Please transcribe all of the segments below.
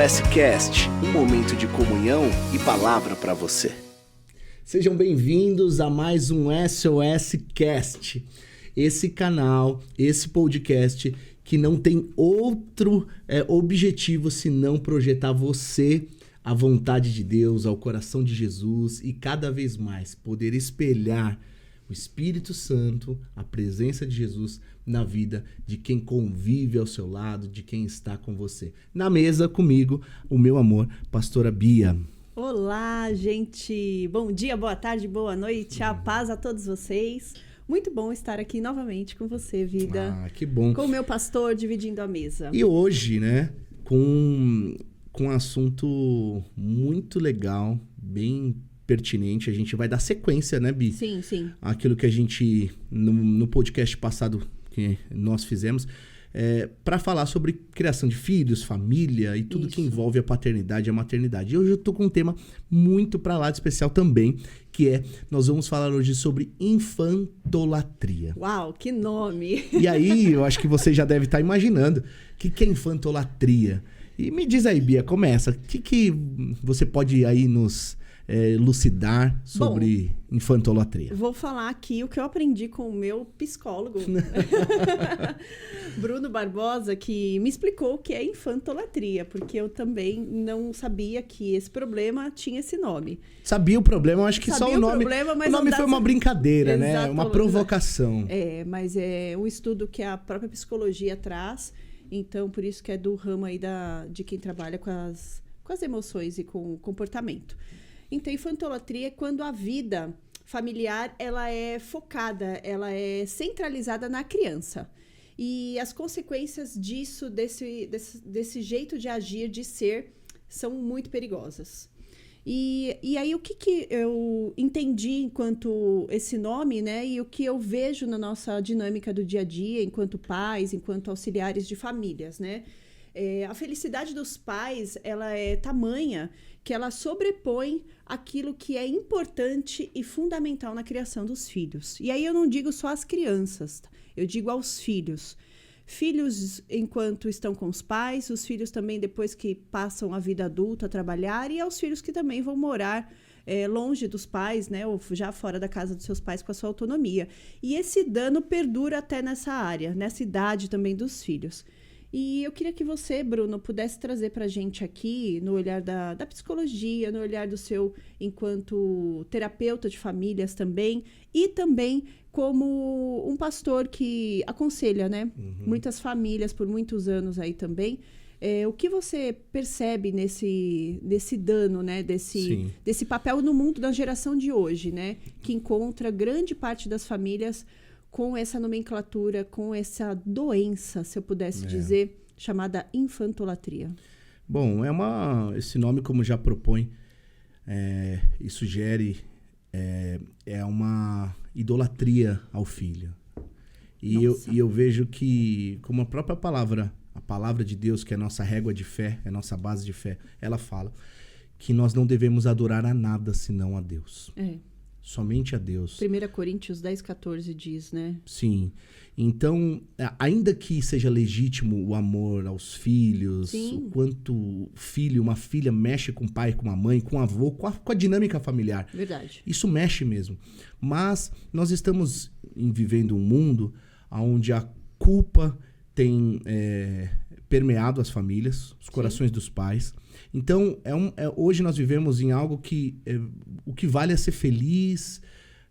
SOS Cast, um momento de comunhão e palavra para você. Sejam bem-vindos a mais um SOS Cast. Esse canal, esse podcast que não tem outro objetivo senão projetar você à vontade de Deus, ao coração de Jesus e cada vez mais poder espelhar o Espírito Santo, a presença de Jesus na vida de quem convive ao seu lado, de quem está com você. Na mesa comigo, o meu amor, pastora Bia. Olá, gente! Bom dia, boa tarde, boa noite, a paz a todos vocês. Muito bom estar aqui novamente com você, vida. Ah, que bom. Com o meu pastor, dividindo a mesa. E hoje, né, com um assunto muito legal, bem pertinente, a gente vai dar sequência, né, Bi? Sim, sim. Aquilo que a gente, no podcast passado que nós fizemos, para falar sobre criação de filhos, família e tudo que envolve a paternidade e a maternidade. E hoje eu tô com um tema muito para lá de especial também, que nós vamos falar hoje sobre infantolatria. Uau, que nome! E aí, eu acho que você já deve estar imaginando o que é infantolatria. E me diz aí, Bia, começa. O que você pode aí nos elucidar sobre infantolatria? Vou falar aqui o que eu aprendi com o meu psicólogo, Bruno Barbosa, que me explicou o que é infantolatria, porque eu também não sabia que esse problema tinha esse nome. Sabia o problema, eu acho que sabia só o nome. Mas o nome foi uma brincadeira, né? Exato, uma provocação. Mas é um estudo que a própria psicologia traz, então por isso que é do ramo aí de quem trabalha com as emoções e com o comportamento. Então, infantolatria é quando a vida familiar ela é focada, ela é centralizada na criança. E as consequências disso, desse jeito de agir, de ser, são muito perigosas. E aí, o que eu entendi enquanto esse nome, né? E o que eu vejo na nossa dinâmica do dia a dia, enquanto pais, enquanto auxiliares de famílias, né? A felicidade dos pais, ela é tamanha que ela sobrepõe aquilo que é importante e fundamental na criação dos filhos. E aí eu não digo só as crianças, eu digo aos filhos. Filhos enquanto estão com os pais, os filhos também depois que passam a vida adulta a trabalhar, e aos filhos que também vão morar longe dos pais, né, ou já fora da casa dos seus pais com a sua autonomia. E esse dano perdura até nessa área, nessa idade também dos filhos. E eu queria que você, Bruno, pudesse trazer para a gente aqui, no olhar da psicologia, no olhar do seu enquanto terapeuta de famílias também, e também como um pastor que aconselha, né? Muitas famílias por muitos anos aí também. O que você percebe nesse dano, né? Desse papel no mundo da geração de hoje, né? Que encontra grande parte das famílias com essa nomenclatura, com essa doença, se eu pudesse dizer, chamada infantolatria. Bom, esse nome, como já propõe e sugere, é uma idolatria ao filho. E eu vejo que, como a própria palavra, a palavra de Deus, que é a nossa régua de fé, é a nossa base de fé, ela fala que nós não devemos adorar a nada senão a Deus. Somente a Deus. 1 Coríntios 10:14 diz, né? Sim. Então, ainda que seja legítimo o amor aos filhos, o quanto uma filha mexe com o pai, com a mãe, com o avô, com a dinâmica familiar. Verdade. Isso mexe mesmo. Mas nós estamos vivendo um mundo onde a culpa tem permeado as famílias, os corações dos pais. Então, hoje nós vivemos em algo que o que vale é ser feliz,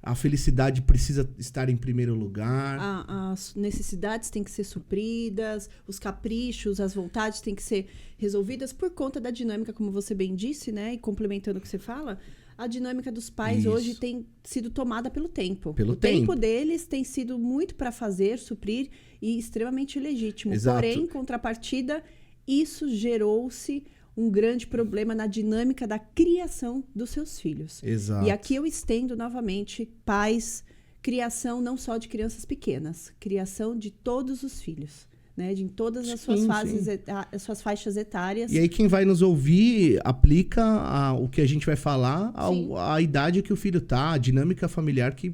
a felicidade precisa estar em primeiro lugar. As necessidades têm que ser supridas, os caprichos, as vontades têm que ser resolvidas por conta da dinâmica, como você bem disse, né? E complementando o que você fala, a dinâmica dos pais hoje tem sido tomada pelo tempo. O tempo deles tem sido muito para fazer, suprir e extremamente legítimo. Exato. Porém, em contrapartida, isso gerou-se um grande problema na dinâmica da criação dos seus filhos. Exato. E aqui eu estendo novamente, pais, criação não só de crianças pequenas, criação de todos os filhos. Né, de em todas as suas fases, as suas faixas etárias. E aí quem vai nos ouvir aplica o que a gente vai falar à idade que o filho tá, a dinâmica familiar que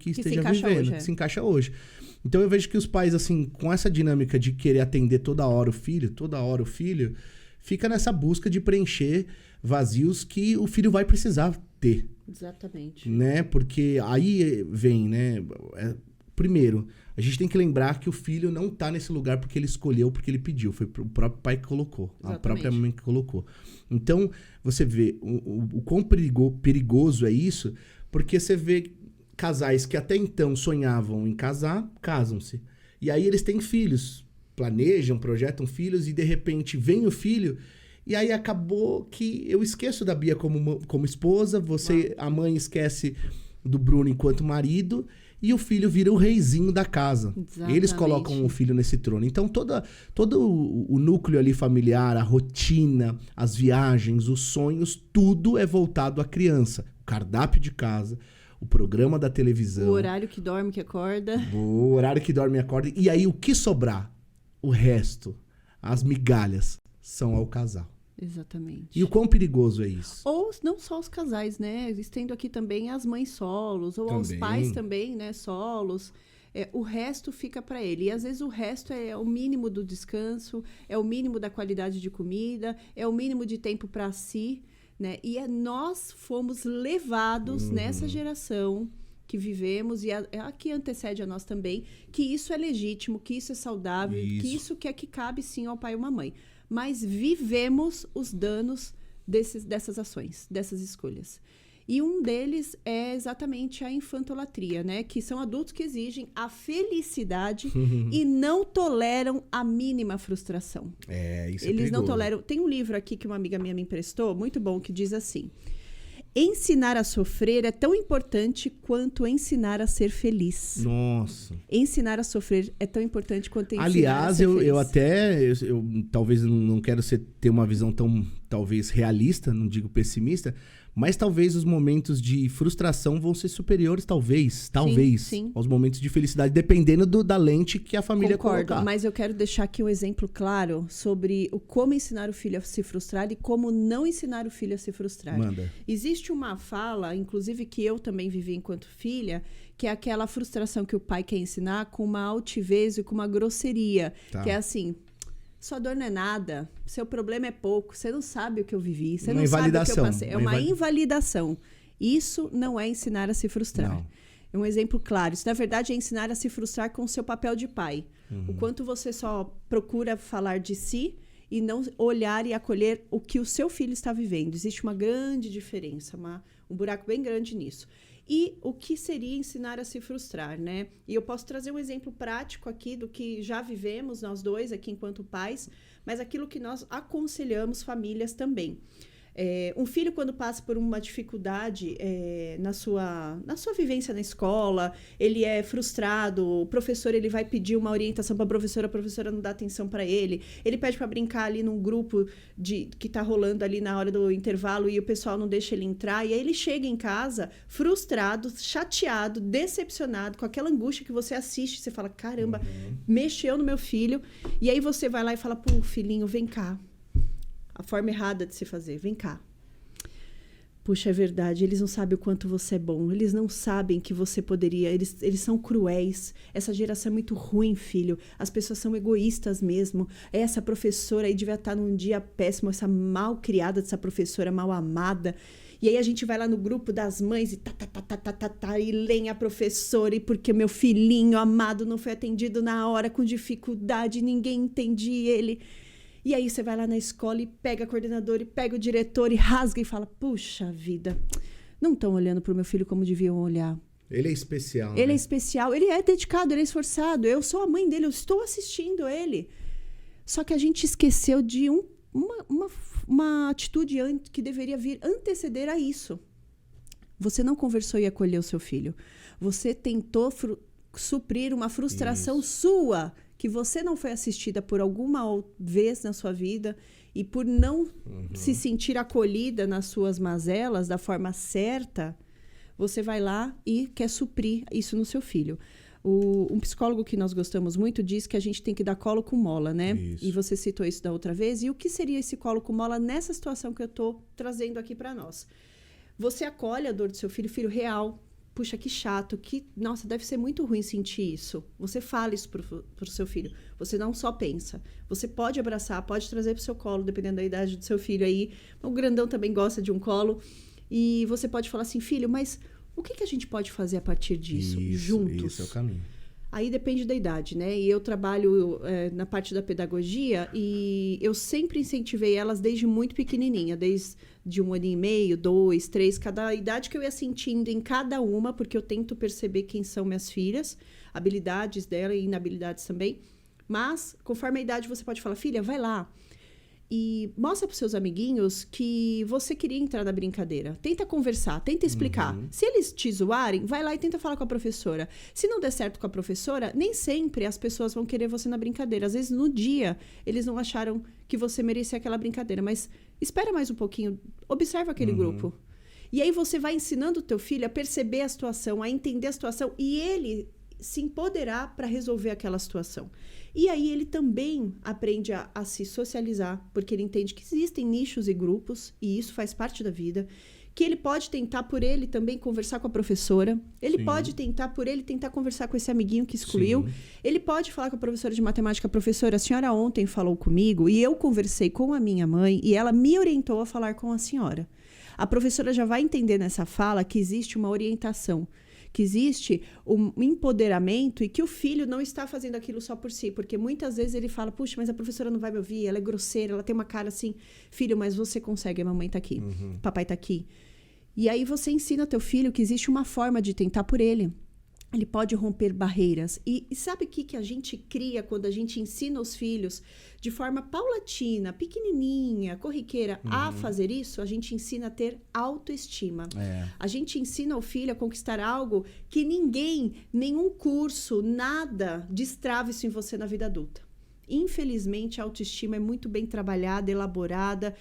esteja vivendo, que se encaixa hoje. Então eu vejo que os pais, assim, com essa dinâmica de querer atender toda hora o filho, fica nessa busca de preencher vazios que o filho vai precisar ter. Exatamente. Né? Porque aí vem, né? Primeiro, a gente tem que lembrar que o filho não tá nesse lugar porque ele escolheu, porque ele pediu. Foi o próprio pai que colocou. Exatamente. A própria mãe que colocou. Então, você vê o quão perigoso é isso, porque você vê casais que até então sonhavam em casar, casam-se. E aí eles têm filhos, planejam, projetam filhos, e de repente vem o filho, e aí acabou que eu esqueço da Bia como esposa, a mãe esquece do Bruno enquanto marido, e o filho vira o reizinho da casa. Exatamente. Eles colocam o filho nesse trono. Então, todo o núcleo ali familiar, a rotina, as viagens, os sonhos, tudo é voltado à criança. O cardápio de casa, o programa da televisão. O horário que dorme, que acorda. O horário que dorme e acorda. E aí, o que sobrar? O resto, as migalhas, são ao casal. Exatamente. E o quão perigoso é isso? Ou não só os casais, né? Estendo aqui também as mães solos, ou aos pais também, né? Solos. O resto fica para ele. E às vezes o resto é o mínimo do descanso, é o mínimo da qualidade de comida, é o mínimo de tempo para si, né? E nós fomos levados nessa geração que vivemos, e a que antecede a nós também, que isso é legítimo, que isso é saudável, que isso que cabe sim ao pai ou uma mãe. Mas vivemos os danos dessas ações, dessas escolhas. E um deles é exatamente a infantolatria, né? Que são adultos que exigem a felicidade e não toleram a mínima frustração. Isso é Eles não perigoso. toleram. Tem um livro aqui que uma amiga minha me emprestou, muito bom, que diz assim: ensinar a sofrer é tão importante quanto ensinar a ser feliz. Nossa. Ensinar a sofrer é tão importante quanto ensinar Aliás, a ser feliz. eu até... Eu talvez não quero ter uma visão tão, talvez, realista, não digo pessimista, mas talvez os momentos de frustração vão ser superiores, talvez, sim. aos momentos de felicidade, dependendo da lente que a família Concordo, colocar. mas eu quero deixar aqui um exemplo claro sobre como ensinar o filho a se frustrar e como não ensinar o filho a se frustrar. Manda. Existe uma fala, inclusive que eu também vivi enquanto filha, que é aquela frustração que o pai quer ensinar com uma altivez e com uma grosseria. Tá. Que é assim: sua dor não é nada, seu problema é pouco, você não sabe o que eu vivi, você Uma não sabe o que eu invalidação. passei. É uma invalidação. Isso não é ensinar a se frustrar. Não. É um exemplo claro. Isso, na verdade, é ensinar a se frustrar com o seu papel de pai. O quanto você só procura falar de si e não olhar e acolher o que o seu filho está vivendo. Existe uma grande diferença, um buraco bem grande nisso. E o que seria ensinar a se frustrar, né? E eu posso trazer um exemplo prático aqui do que já vivemos nós dois aqui enquanto pais, mas aquilo que nós aconselhamos famílias também. Um filho, quando passa por uma dificuldade na sua vivência na escola, ele é frustrado, o professor ele vai pedir uma orientação para a professora não dá atenção para ele pede para brincar ali num grupo que está rolando ali na hora do intervalo e o pessoal não deixa ele entrar, e aí ele chega em casa frustrado, chateado, decepcionado, com aquela angústia que você assiste, você fala, caramba, mexeu no meu filho, e aí você vai lá e fala, pô, filhinho, vem cá. A forma errada de se fazer. Vem cá. Puxa, é verdade. Eles não sabem o quanto você é bom. Eles não sabem que você poderia... Eles são cruéis. Essa geração é muito ruim, filho. As pessoas são egoístas mesmo. Essa professora aí devia estar num dia péssimo. Essa mal criada dessa professora, mal amada. E aí a gente vai lá no grupo das mães e e lenha a professora, e porque meu filhinho amado não foi atendido na hora, com dificuldade, ninguém entendia ele... E aí você vai lá na escola e pega a coordenadora e pega o diretor e rasga e fala, puxa vida, não estão olhando para o meu filho como deviam olhar. Ele é especial, Ele né? é especial, ele é dedicado, ele é esforçado, eu sou a mãe dele, eu estou assistindo ele. Só que a gente esqueceu de uma atitude que deveria vir anteceder a isso. Você não conversou e acolheu o seu filho. Você tentou suprir uma frustração sua, que você não foi assistida por alguma vez na sua vida e por não se sentir acolhida nas suas mazelas da forma certa, você vai lá e quer suprir isso no seu filho. Um psicólogo que nós gostamos muito diz que a gente tem que dar colo com mola, né? Isso. E você citou isso da outra vez. E o que seria esse colo com mola nessa situação que eu estou trazendo aqui para nós? Você acolhe a dor do seu filho real, puxa, que chato, nossa, deve ser muito ruim sentir isso. Você fala isso pro seu filho. Você não só pensa. Você pode abraçar, pode trazer pro seu colo, dependendo da idade do seu filho aí. O grandão também gosta de um colo. E você pode falar assim, filho, mas o que a gente pode fazer a partir disso, juntos? Isso é o caminho. Aí depende da idade, né? E eu trabalho na parte da pedagogia e eu sempre incentivei elas desde muito pequenininha, desde 1 ano e meio, 2, 3, cada idade que eu ia sentindo em cada uma, porque eu tento perceber quem são minhas filhas, habilidades dela e inabilidades também. Mas, conforme a idade, você pode falar, filha, vai lá. E mostra para os seus amiguinhos que você queria entrar na brincadeira. Tenta conversar, tenta explicar. Se eles te zoarem, vai lá e tenta falar com a professora. Se não der certo com a professora, nem sempre as pessoas vão querer você na brincadeira. Às vezes, no dia, eles não acharam que você merecia aquela brincadeira. Mas espera mais um pouquinho, observa aquele grupo. E aí você vai ensinando o teu filho a perceber a situação, a entender a situação. E ele se empoderar para resolver aquela situação. E aí ele também aprende a se socializar, porque ele entende que existem nichos e grupos, e isso faz parte da vida, que ele pode tentar por ele também conversar com a professora, ele pode tentar por ele tentar conversar com esse amiguinho que excluiu, ele pode falar com a professora de matemática, professora, a senhora ontem falou comigo, e eu conversei com a minha mãe, e ela me orientou a falar com a senhora. A professora já vai entender nessa fala que existe uma orientação, que existe um empoderamento e que o filho não está fazendo aquilo só por si, porque muitas vezes ele fala, puxa, mas a professora não vai me ouvir, ela é grosseira, ela tem uma cara assim, filho, mas você consegue, a mamãe tá aqui, papai tá aqui. E aí você ensina teu filho que existe uma forma de tentar por ele. Ele pode romper barreiras. E sabe o que a gente cria quando a gente ensina os filhos de forma paulatina, pequenininha, corriqueira, a fazer isso? A gente ensina a ter autoestima. A gente ensina o filho a conquistar algo que ninguém, nenhum curso, nada destrava isso em você na vida adulta. Infelizmente, a autoestima é muito bem trabalhada, elaborada,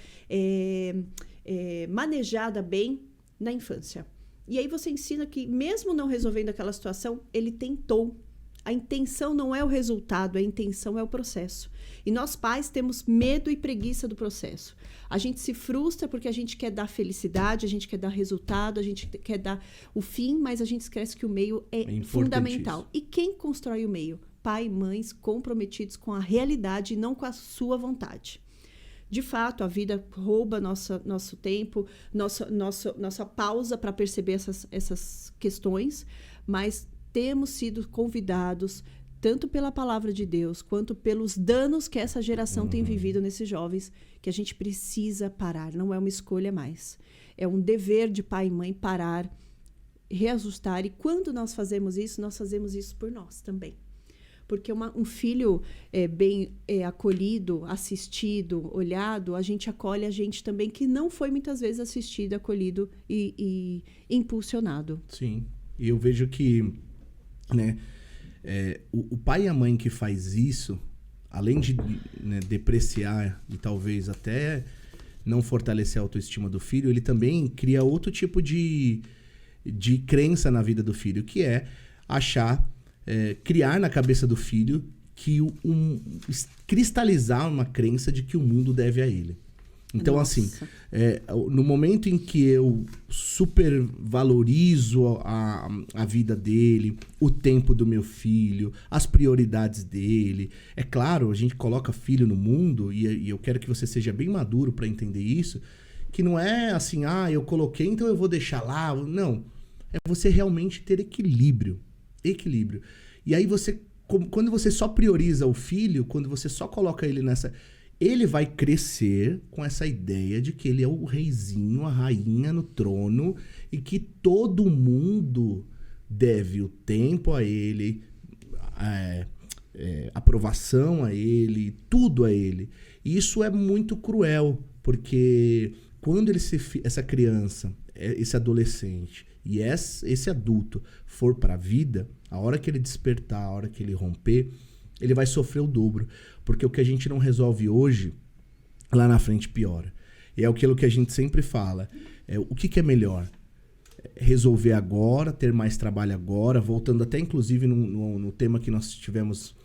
manejada bem na infância. E aí você ensina que, mesmo não resolvendo aquela situação, ele tentou. A intenção não é o resultado, a intenção é o processo. E nós pais temos medo e preguiça do processo. A gente se frustra porque a gente quer dar felicidade, a gente quer dar resultado, a gente quer dar o fim, mas a gente esquece que o meio é fundamental. E quem constrói o meio? Pai e mães comprometidos com a realidade e não com a sua vontade. De fato, a vida rouba nosso tempo, nossa pausa para perceber essas questões, mas temos sido convidados, tanto pela palavra de Deus, quanto pelos danos que essa geração tem vivido nesses jovens, que a gente precisa parar. Não é uma escolha mais. É um dever de pai e mãe parar, reajustar. E quando nós fazemos isso por nós também. Porque um filho bem acolhido, assistido, olhado, a gente acolhe a gente também, que não foi muitas vezes assistido, acolhido e impulsionado. Sim, e eu vejo que, né, o pai e a mãe que faz isso, além de, né, depreciar e talvez até não fortalecer a autoestima do filho, ele também cria outro tipo de crença na vida do filho, que é achar... criar na cabeça do filho que cristalizar uma crença de que o mundo deve a ele. Então, assim, no momento em que eu supervalorizo a vida dele, o tempo do meu filho, as prioridades dele, é claro, a gente coloca filho no mundo, e eu quero que você seja bem maduro para entender isso, que não é assim, eu coloquei, então eu vou deixar lá. Não, é você realmente ter equilíbrio. E aí quando você só prioriza o filho, quando você só coloca ele nessa... Ele vai crescer com essa ideia de que ele é o reizinho, a rainha no trono, e que todo mundo deve o tempo a ele, aprovação a ele, tudo a ele. E isso é muito cruel, porque quando essa criança, esse adolescente e esse adulto for para a vida, a hora que ele despertar, a hora que ele romper, ele vai sofrer o dobro. Porque o que a gente não resolve hoje, lá na frente piora. E é aquilo que a gente sempre fala. O que é melhor? Resolver agora, ter mais trabalho agora, voltando até inclusive no tema que nós tivemos,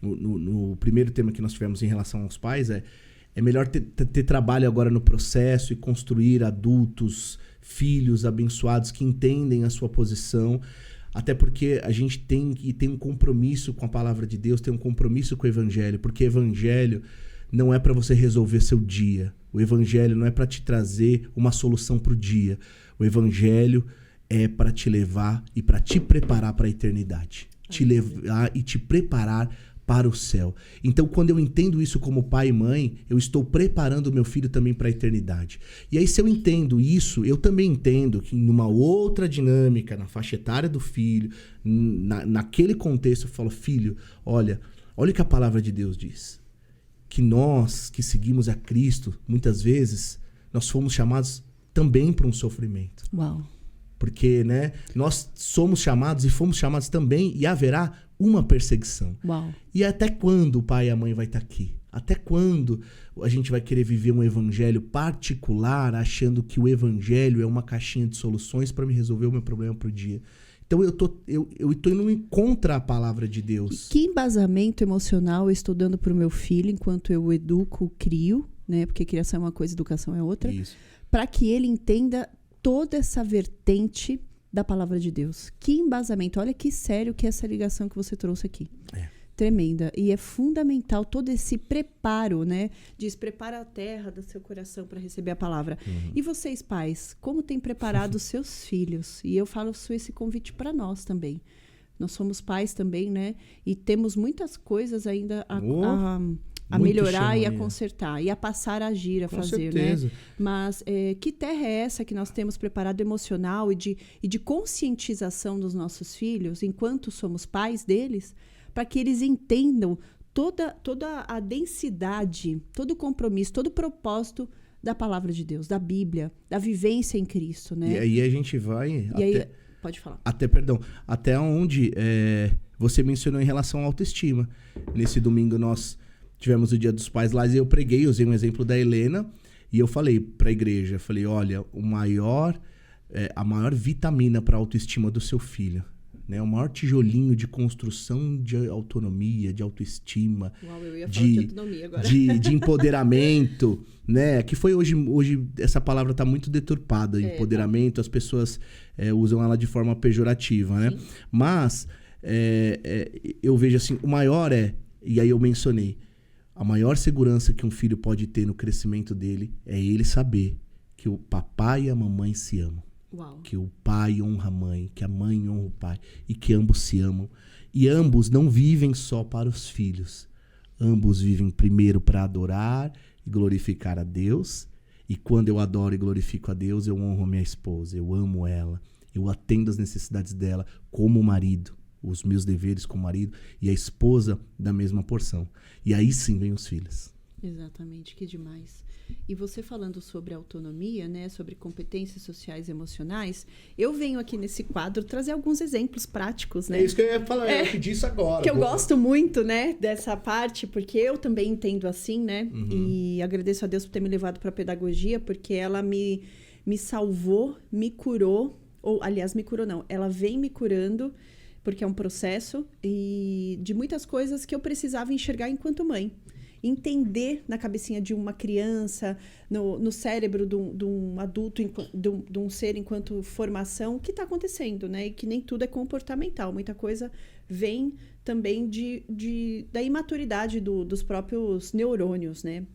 no primeiro tema que nós tivemos em relação aos pais, é melhor ter trabalho agora no processo e construir adultos filhos abençoados que entendem a sua posição. Até porque a gente tem um compromisso com a palavra de Deus, tem um compromisso com o evangelho, porque evangelho não é para você resolver seu dia. O evangelho não é para te trazer uma solução para o dia. O evangelho é para te levar e para te preparar para a eternidade. Te levar e te preparar para o céu. Então, quando eu entendo isso como pai e mãe, eu estou preparando o meu filho também para a eternidade. E aí, se eu entendo isso, eu também entendo que numa outra dinâmica, na faixa etária do filho, naquele contexto, eu falo, filho, olha o que a palavra de Deus diz. Que nós que seguimos a Cristo, muitas vezes, nós fomos chamados também para um sofrimento. Uau. Porque, né, nós somos chamados e fomos chamados também, e haverá uma perseguição. Uau. E até quando o pai e a mãe vai estar aqui? Até quando a gente vai querer viver um evangelho particular, achando que o evangelho é uma caixinha de soluções para me resolver o meu problema pro dia? Então eu tô indo contra a palavra de Deus. Que embasamento emocional eu estou dando pro meu filho enquanto eu educo, crio, né? Porque criação é uma coisa, educação é outra. Isso. Para que ele entenda toda essa vertente da palavra de Deus. Que embasamento. Olha que sério que é essa ligação que você trouxe aqui. Tremenda. E é fundamental todo esse preparo, né? Diz, prepara a terra do seu coração para receber a palavra. E vocês, pais, como têm preparado os seus filhos? E eu faço esse convite para nós também. Nós somos pais também, né? E temos muitas coisas ainda a melhorar e a consertar. E a passar a agir, a fazer, certeza. né? Mas que terra é essa que nós temos preparado emocional e de conscientização dos nossos filhos, enquanto somos pais deles, para que eles entendam toda a densidade, todo o compromisso, todo o propósito da palavra de Deus, da Bíblia, da vivência em Cristo, né? E aí a gente vai... Pode falar. Até onde você mencionou em relação à autoestima. Nesse domingo nós tivemos o Dia dos Pais lá e eu preguei, usei um exemplo da Helena e eu falei para a igreja, olha, a maior vitamina para a autoestima do seu filho, né? O maior tijolinho de construção de autonomia, de autoestima, Uau, eu ia falar de autonomia agora. de empoderamento, né? Que foi hoje essa palavra está muito deturpada, empoderamento, tá. As pessoas usam ela de forma pejorativa, né? Sim. Mas eu vejo assim, o maior e aí eu mencionei, a maior segurança que um filho pode ter no crescimento dele é ele saber que o papai e a mamãe se amam. Uau. Que o pai honra a mãe, que a mãe honra o pai e que ambos se amam. E ambos não vivem só para os filhos. Ambos vivem primeiro para adorar e glorificar a Deus. E quando eu adoro e glorifico a Deus, eu honro a minha esposa, eu amo ela, eu atendo as necessidades dela como marido, os meus deveres como marido, e a esposa da mesma porção. E aí sim vem os filhos. Exatamente, que demais. E você falando sobre autonomia, né, sobre competências sociais e emocionais, eu venho aqui nesse quadro trazer alguns exemplos práticos, né? É isso que eu ia falar, eu pedi isso agora. Que eu gosto muito, né, dessa parte, porque eu também entendo assim, né? E agradeço a Deus por ter me levado para a pedagogia, porque ela me salvou, me curou, ou aliás, me curou não, ela vem me curando, porque é um processo, e de muitas coisas que eu precisava enxergar enquanto mãe. Entender na cabecinha de uma criança, no cérebro de um adulto, de um ser enquanto formação, o que está acontecendo, né? E que nem tudo é comportamental. Muita coisa vem também da imaturidade dos próprios neurônios, né?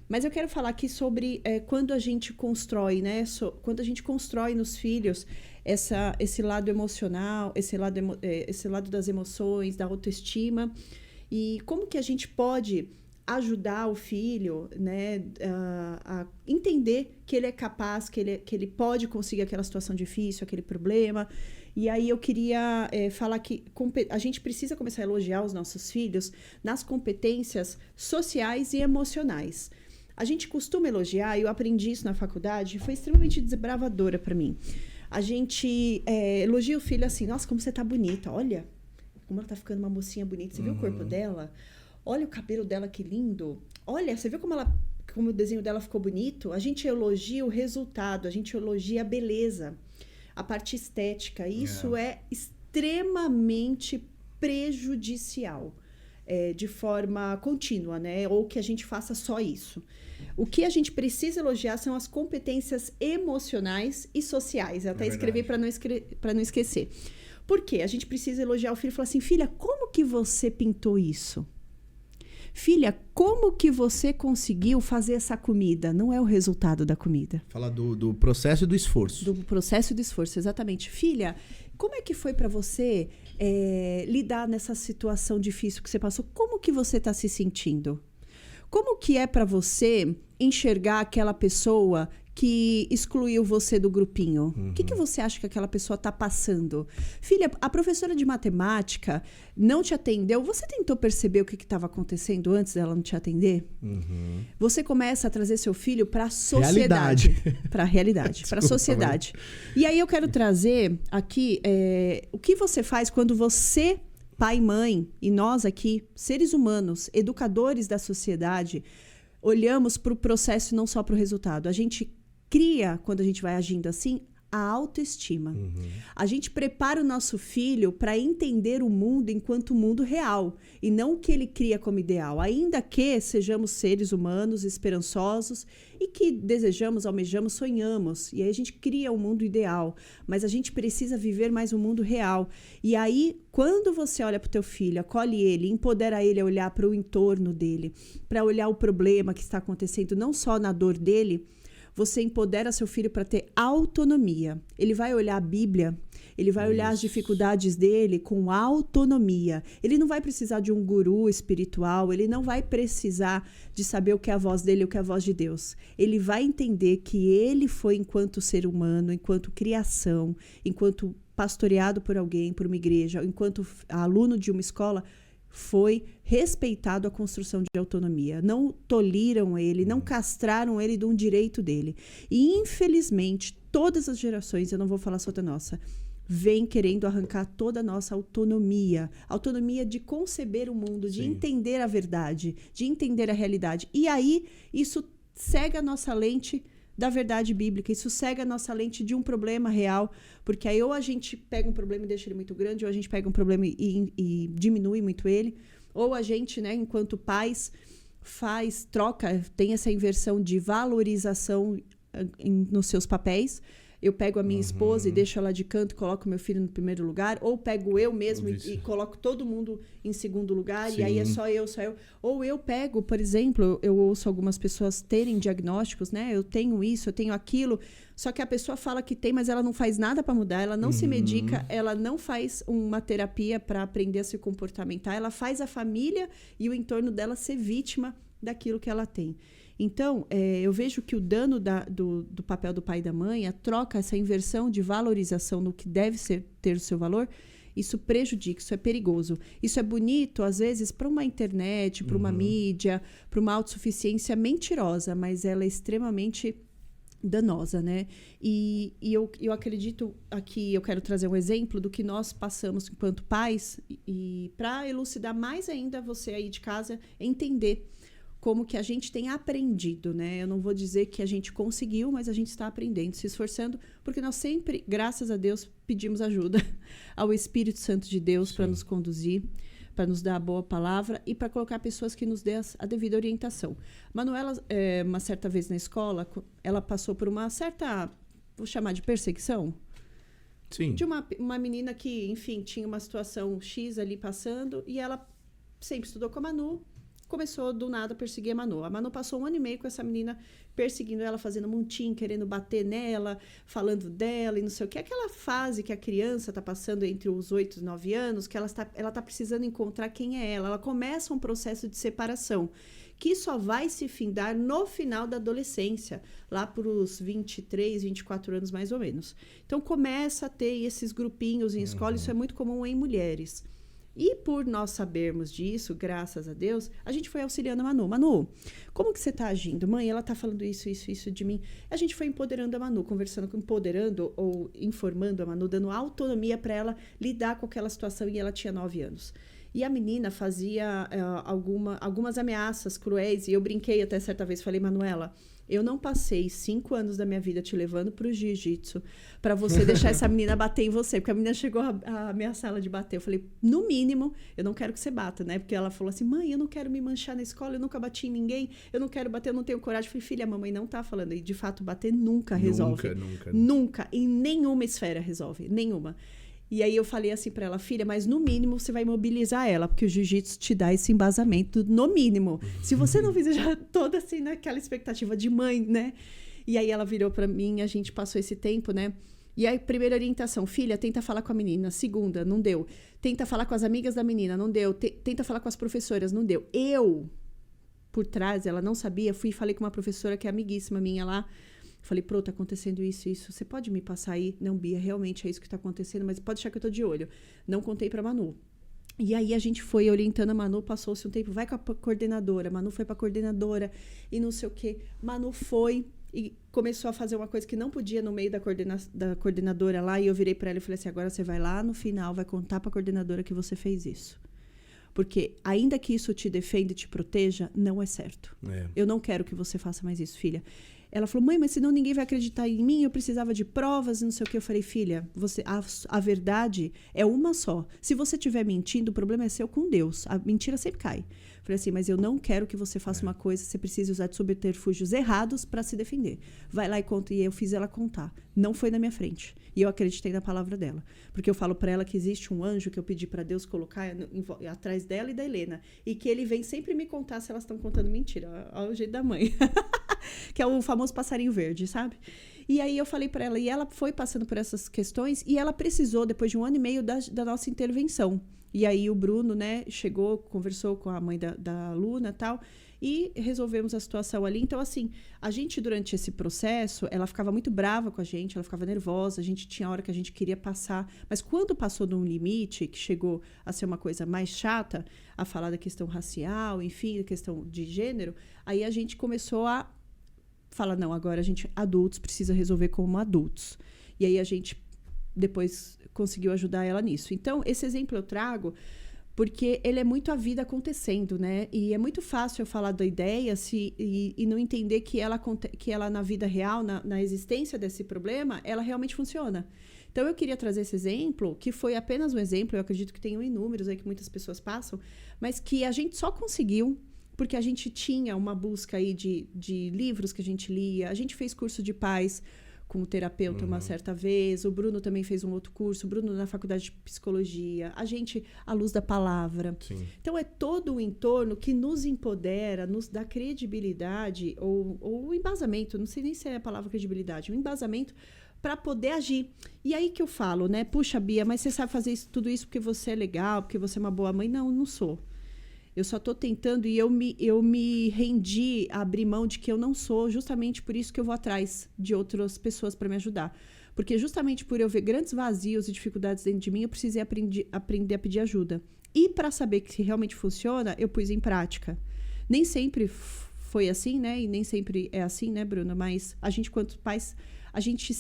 Mas eu quero falar aqui sobre quando a gente constrói, né? Quando a gente constrói nos filhos esse lado emocional, esse lado das emoções, da autoestima, e como que a gente pode ajudar o filho, né, a entender que ele é capaz, que ele pode conseguir aquela situação difícil, aquele problema. E aí eu queria falar que a gente precisa começar a elogiar os nossos filhos nas competências sociais e emocionais. A gente costuma elogiar, eu aprendi isso na faculdade, foi extremamente desbravadora para mim. A gente elogia o filho assim, nossa, como você tá bonita, olha como ela tá ficando uma mocinha bonita, você viu o corpo dela? Olha o cabelo dela, que lindo. Olha, você viu como o desenho dela ficou bonito? A gente elogia o resultado, a gente elogia a beleza, a parte estética. Isso é extremamente prejudicial. de forma contínua, né? Ou que a gente faça só isso. O que a gente precisa elogiar são as competências emocionais e sociais. Eu até escrevi para não esquecer. Por quê? A gente precisa elogiar o filho e falar assim, filha, como que você pintou isso? Filha, como que você conseguiu fazer essa comida? Não é o resultado da comida. Fala do processo e do esforço. Do processo e do esforço, exatamente. Filha, como é que foi para você lidar nessa situação difícil que você passou? Como que você está se sentindo? Como que é para você enxergar aquela pessoa que excluiu você do grupinho? O que você acha que aquela pessoa está passando? Filha, a professora de matemática não te atendeu. Você tentou perceber o que estava acontecendo antes dela não te atender? Você começa a trazer seu filho para a sociedade. Para a realidade, para a sociedade. E aí eu quero trazer aqui o que você faz quando você, pai e mãe, e nós aqui, seres humanos, educadores da sociedade, olhamos para o processo e não só para o resultado. A gente cria, quando a gente vai agindo assim, a autoestima. A gente prepara o nosso filho para entender o mundo enquanto mundo real e não o que ele cria como ideal, ainda que sejamos seres humanos esperançosos e que desejamos, almejamos, sonhamos. E aí a gente cria um mundo ideal, mas a gente precisa viver mais um mundo real. E aí, quando você olha para o teu filho, acolhe ele, empodera ele a olhar para o entorno dele, para olhar o problema que está acontecendo, não só na dor dele, você empodera seu filho para ter autonomia. Ele vai olhar a Bíblia, ele vai olhar as dificuldades dele com autonomia. Ele não vai precisar de um guru espiritual, ele não vai precisar de saber o que é a voz dele, o que é a voz de Deus. Ele vai entender que ele foi, enquanto ser humano, enquanto criação, enquanto pastoreado por alguém, por uma igreja, enquanto aluno de uma escola, foi respeitado a construção de autonomia. Não tolhiram ele, não castraram ele de um direito dele. E, infelizmente, todas as gerações, eu não vou falar só da nossa, vêm querendo arrancar toda a nossa autonomia. Autonomia de conceber o mundo, de entender a verdade, de entender a realidade. E aí, isso cega a nossa lente da verdade bíblica, isso cega a nossa lente de um problema real, porque aí ou a gente pega um problema e deixa ele muito grande, ou a gente pega um problema e diminui muito ele, ou a gente, né, enquanto pais, troca, tem essa inversão de valorização nos seus papéis. Eu pego a minha esposa e deixo ela de canto e coloco meu filho no primeiro lugar, ou pego eu mesmo e coloco todo mundo em segundo lugar, e aí é só eu. Ou eu pego, por exemplo, eu ouço algumas pessoas terem diagnósticos, né? Eu tenho isso, eu tenho aquilo, só que a pessoa fala que tem, mas ela não faz nada para mudar, ela não se medica, ela não faz uma terapia para aprender a se comportamentar, ela faz a família e o entorno dela ser vítima daquilo que ela tem. Então, eu vejo que o dano do papel do pai e da mãe, a troca, essa inversão de valorização no que deve ter o seu valor, isso prejudica, isso é perigoso. Isso é bonito, às vezes, para uma internet, para uma mídia, para uma autossuficiência mentirosa, mas ela é extremamente danosa, né? E eu acredito, aqui eu quero trazer um exemplo do que nós passamos enquanto pais, e para elucidar mais ainda você aí de casa, entender como que a gente tem aprendido, né? Eu não vou dizer que a gente conseguiu, mas a gente está aprendendo, se esforçando, porque nós sempre, graças a Deus, pedimos ajuda ao Espírito Santo de Deus para nos conduzir, para nos dar a boa palavra e para colocar pessoas que nos dê a devida orientação. Manuela, uma certa vez na escola, ela passou por uma certa, vou chamar de perseguição, de uma menina que, enfim, tinha uma situação X ali passando, e ela sempre estudou com a Manu, começou do nada a perseguir a Manu. A Manu passou 1 ano e meio com essa menina perseguindo ela, fazendo montinho, querendo bater nela, falando dela e não sei o que. Aquela fase que a criança está passando entre os 8 e 9 anos, que ela tá precisando encontrar quem é ela. Ela começa um processo de separação, que só vai se findar no final da adolescência, lá para os 23, 24 anos mais ou menos. Então começa a ter esses grupinhos em escola, isso é muito comum em mulheres. E por nós sabermos disso, graças a Deus, a gente foi auxiliando a Manu. Manu, como que você está agindo? Mãe, ela está falando isso de mim. A gente foi empoderando a Manu, empoderando ou informando a Manu, dando autonomia para ela lidar com aquela situação, e ela tinha 9 anos. E a menina fazia algumas ameaças cruéis, e eu brinquei até certa vez, falei, Manuela, eu não passei 5 anos da minha vida te levando pro jiu-jitsu para você deixar essa menina bater em você. Porque a menina chegou a ameaçar ela de bater. Eu falei, no mínimo, eu não quero que você bata, né? Porque ela falou assim, mãe, eu não quero me manchar na escola, eu nunca bati em ninguém, eu não quero bater, eu não tenho coragem. Eu falei, filha, a mamãe não tá falando. E, de fato, bater nunca resolve. Nunca. Em nenhuma esfera resolve. Nenhuma. E aí eu falei assim pra ela, filha, mas no mínimo você vai mobilizar ela, porque o jiu-jitsu te dá esse embasamento, no mínimo. Se você não fizer já toda assim naquela expectativa de mãe, né? E aí ela virou pra mim, a gente passou esse tempo, né? E aí, primeira orientação, filha, tenta falar com a menina. Segunda, não deu. Tenta falar com as amigas da menina, não deu. Tenta falar com as professoras, não deu. Eu, por trás, ela não sabia, fui e falei com uma professora que é amiguíssima minha lá. Falei, pô, tá acontecendo isso, você pode me passar aí? Não, Bia, realmente é isso que tá acontecendo, mas pode achar que eu tô de olho. Não contei pra Manu. E aí a gente foi orientando a Manu, passou-se um tempo, vai com a coordenadora. Manu foi pra coordenadora e não sei o quê. Manu foi e começou a fazer uma coisa que não podia no meio da coordenadora lá. E eu virei pra ela e falei assim, agora você vai lá no final, vai contar pra coordenadora que você fez isso. Porque ainda que isso te defenda e te proteja, não é certo. Eu não quero que você faça mais isso, filha. Ela falou, mãe, mas senão ninguém vai acreditar em mim, eu precisava de provas e não sei o que. Eu falei, filha, a verdade é uma só. Se você estiver mentindo, o problema é seu com Deus. A mentira sempre cai. Eu falei assim, mas eu não quero que você faça uma coisa, você precisa usar de subterfúgios errados para se defender. Vai lá e conta. E eu fiz ela contar. Não foi na minha frente. E eu acreditei na palavra dela. Porque eu falo para ela que existe um anjo que eu pedi para Deus colocar atrás dela e da Helena. E que ele vem sempre me contar se elas estão contando mentira. Olha o jeito da mãe. Que é o famoso passarinho verde, sabe? E aí eu falei para ela, e ela foi passando por essas questões, e ela precisou, depois de 1 ano e meio, da nossa intervenção. E aí o Bruno, né, chegou, conversou com a mãe da aluna e tal, e resolvemos a situação ali. Então, assim, a gente, durante esse processo, ela ficava muito brava com a gente, ela ficava nervosa, a gente tinha hora que a gente queria passar, mas quando passou de um limite, que chegou a ser uma coisa mais chata, a falar da questão racial, enfim, da questão de gênero, aí a gente começou a fala, não, agora a gente, adultos, precisa resolver como adultos. E aí a gente depois conseguiu ajudar ela nisso. Então, esse exemplo eu trago porque ele é muito a vida acontecendo, né? E é muito fácil eu falar da ideia e não entender que ela na vida real, na existência desse problema, ela realmente funciona. Então, eu queria trazer esse exemplo, que foi apenas um exemplo, eu acredito que tenham inúmeros aí que muitas pessoas passam, mas que a gente só conseguiu porque a gente tinha uma busca aí de livros que a gente lia, a gente fez curso de paz com o terapeuta uma certa vez, o Bruno também fez um outro curso, o Bruno na faculdade de psicologia, a gente, à luz da palavra. Sim. Então, é todo o entorno que nos empodera, nos dá credibilidade ou embasamento, não sei nem se é a palavra credibilidade, um embasamento para poder agir. E aí que eu falo, né? Puxa, Bia, mas você sabe fazer tudo isso porque você é legal, porque você é uma boa mãe? Não, não sou. Eu só estou tentando e eu me rendi a abrir mão de que eu não sou, justamente por isso que eu vou atrás de outras pessoas para me ajudar. Porque justamente por eu ver grandes vazios e dificuldades dentro de mim, eu precisei aprender a pedir ajuda. E para saber que realmente funciona, eu pus em prática. Nem sempre foi assim, né? E nem sempre é assim, né, Bruna? Mas a gente, quanto pais, a gente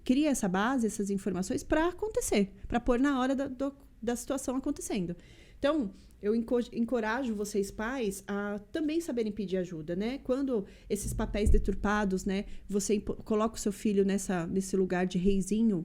cria essa base, essas informações para acontecer, para pôr na hora da situação acontecendo. Então, eu encorajo vocês, pais, a também saberem pedir ajuda, né? Quando esses papéis deturpados, né? Você coloca o seu filho nesse lugar de reizinho,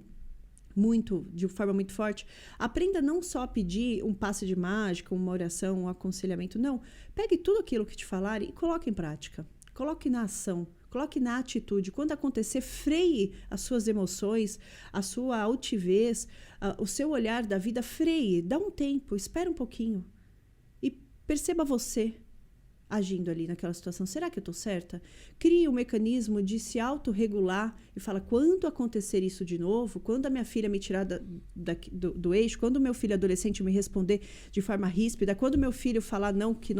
de forma muito forte, aprenda não só a pedir um passe de mágica, uma oração, um aconselhamento, não. Pegue tudo aquilo que te falarem e coloque em prática. Coloque na ação, coloque na atitude. Quando acontecer, freie as suas emoções, a sua altivez, o seu olhar da vida, freie, dá um tempo, espera um pouquinho. E perceba você agindo ali naquela situação. Será que eu estou certa? Crie um mecanismo de se autorregular e fala, quando acontecer isso de novo, quando a minha filha me tirar do eixo, quando o meu filho adolescente me responder de forma ríspida, quando o meu filho falar não, que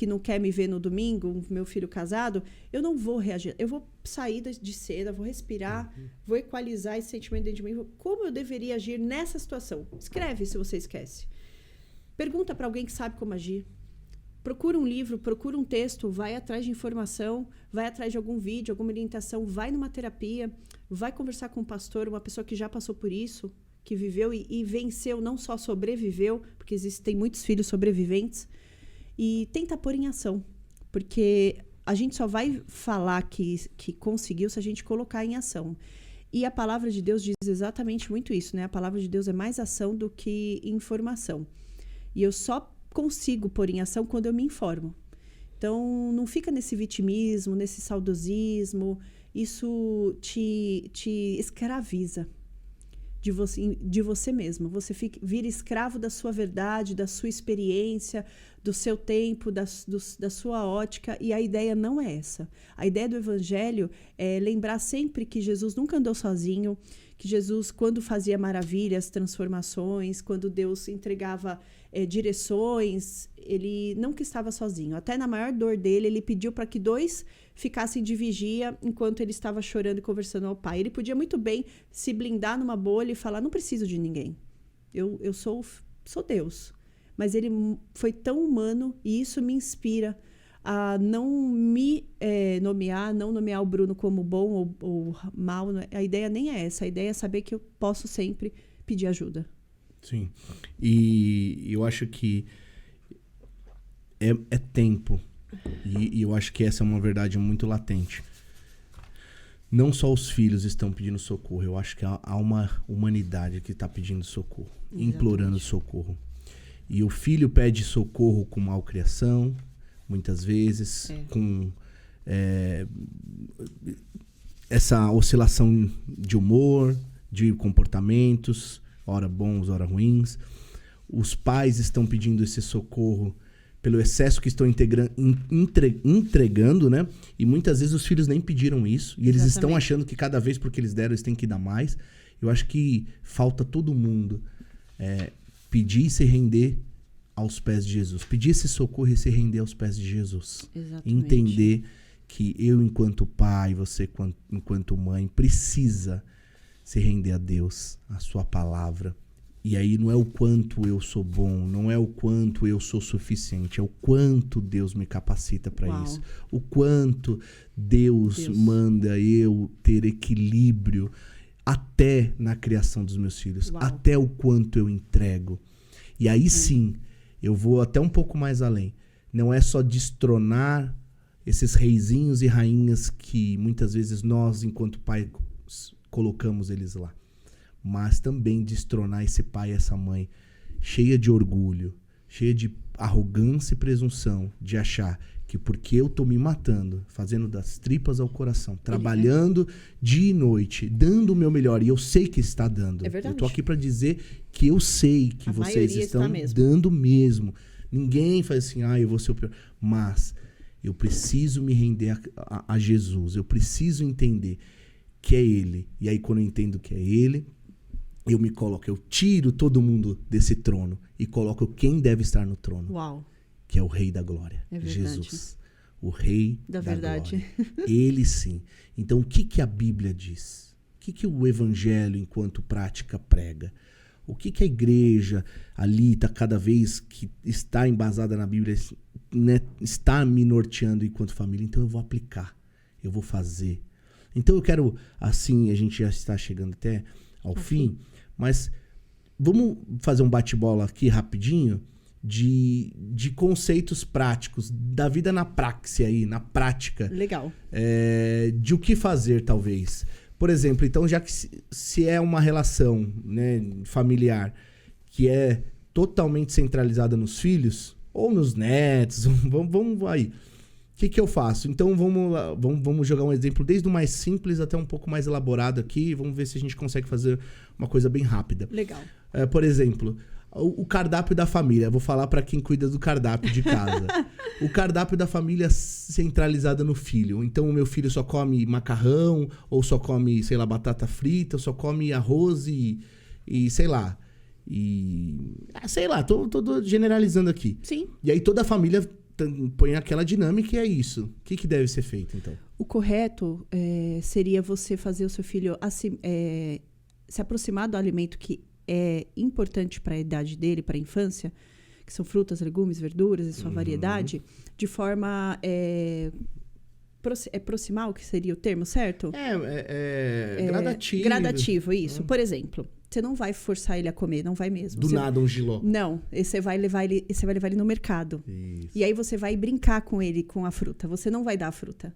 não quer me ver no domingo, meu filho casado, eu não vou reagir. Eu vou sair de cena, vou respirar, vou equalizar esse sentimento dentro de mim. Como eu deveria agir nessa situação? Escreve se você esquece. Pergunta para alguém que sabe como agir. Procura um livro, procura um texto, vai atrás de informação, vai atrás de algum vídeo, alguma orientação, vai numa terapia, vai conversar com um pastor, uma pessoa que já passou por isso, que viveu e venceu, não só sobreviveu, porque tem muitos filhos sobreviventes, e tenta pôr em ação, porque a gente só vai falar que conseguiu se a gente colocar em ação. E a palavra de Deus diz exatamente muito isso, né? A palavra de Deus é mais ação do que informação. E eu só consigo pôr em ação quando eu me informo. Então, não fica nesse vitimismo, nesse saudosismo. Isso te escraviza de você mesmo. Você vira escravo da sua verdade, da sua experiência, do seu tempo, da sua ótica. E a ideia não é essa. A ideia do evangelho é lembrar sempre que Jesus nunca andou sozinho, que Jesus, quando fazia maravilhas, transformações, quando Deus entregava direções, ele nunca estava sozinho. Até na maior dor dele, ele pediu para que 2 ficassem de vigia enquanto ele estava chorando e conversando ao Pai. Ele podia muito bem se blindar numa bolha e falar, não preciso de ninguém. Eu sou Deus. Mas ele foi tão humano e isso me inspira a não me não nomear o Bruno como bom ou mal. A ideia nem é essa. A ideia é saber que eu posso sempre pedir ajuda. Sim. E eu acho que é tempo. E eu acho que essa é uma verdade muito latente. Não só os filhos estão pedindo socorro. Eu acho que há uma humanidade que está pedindo socorro. Exatamente. Implorando socorro. E o filho pede socorro com malcriação, muitas vezes, com essa oscilação de humor, de comportamentos, ora bons, ora ruins. Os pais estão pedindo esse socorro pelo excesso que estão entregando, né? E muitas vezes os filhos nem pediram isso. E eles estão achando que cada vez porque eles deram, eles têm que dar mais. Eu acho que falta todo mundo pedir e se render aos pés de Jesus. Pedir esse socorro e se render aos pés de Jesus. Exatamente. Entender que eu, enquanto pai, você, enquanto mãe, precisa se render a Deus, a sua palavra. E aí não é o quanto eu sou bom, não é o quanto eu sou suficiente, é o quanto Deus me capacita para isso. O quanto Deus manda eu ter equilíbrio até na criação dos meus filhos, até o quanto eu entrego. E aí sim, eu vou até um pouco mais além. Não é só destronar esses reizinhos e rainhas que muitas vezes nós, enquanto pai, colocamos eles lá. Mas também destronar esse pai e essa mãe cheia de orgulho, cheia de arrogância e presunção, de achar que porque eu tô me matando, fazendo das tripas ao coração, trabalhando dia e noite, dando o meu melhor, e eu sei que está dando. É verdade. Eu tô aqui para dizer que eu sei que a vocês estão dando mesmo. Ninguém faz assim, eu vou ser o pior. Mas eu preciso me render a Jesus, eu preciso entender que é Ele. E aí quando eu entendo que é Ele, eu me coloco, eu tiro todo mundo desse trono e coloco quem deve estar no trono. Uau. Que é o Rei da Glória. É verdade. Jesus. O Rei da verdade. Glória. Ele sim. Então o que a Bíblia diz? O que o Evangelho, enquanto prática, prega? O que a igreja ali está cada vez que está embasada na Bíblia, né, está me norteando enquanto família? Então eu vou aplicar. Eu vou fazer. Então eu quero, assim, a gente já está chegando até ao fim, mas vamos fazer um bate-bola aqui rapidinho de conceitos práticos, da vida na praxis aí, na prática. Legal. De o que fazer, talvez. Por exemplo, então, já que se é uma relação, né, familiar que é totalmente centralizada nos filhos, ou nos netos, vamos aí. O que eu faço? Então vamos jogar um exemplo desde o mais simples até um pouco mais elaborado aqui. Vamos ver se a gente consegue fazer uma coisa bem rápida. Legal. Por exemplo, o cardápio da família. Eu vou falar para quem cuida do cardápio de casa. O cardápio da família centralizada no filho. Então o meu filho só come macarrão, ou só come, sei lá, batata frita, ou só come arroz e sei lá. Sei lá, tô generalizando aqui. Sim. E aí toda a família põe aquela dinâmica e é isso. O que deve ser feito, então? O correto seria você fazer o seu filho se aproximar do alimento que é importante para a idade dele, para a infância, que são frutas, legumes, verduras e sua variedade, de forma proximal, que seria o termo certo? Gradativo. Gradativo, isso. Por exemplo, você não vai forçar ele a comer, não vai mesmo. Do nada um jiló. Não, você vai levar ele no mercado. Isso. E aí você vai brincar com ele, com a fruta. Você não vai dar a fruta.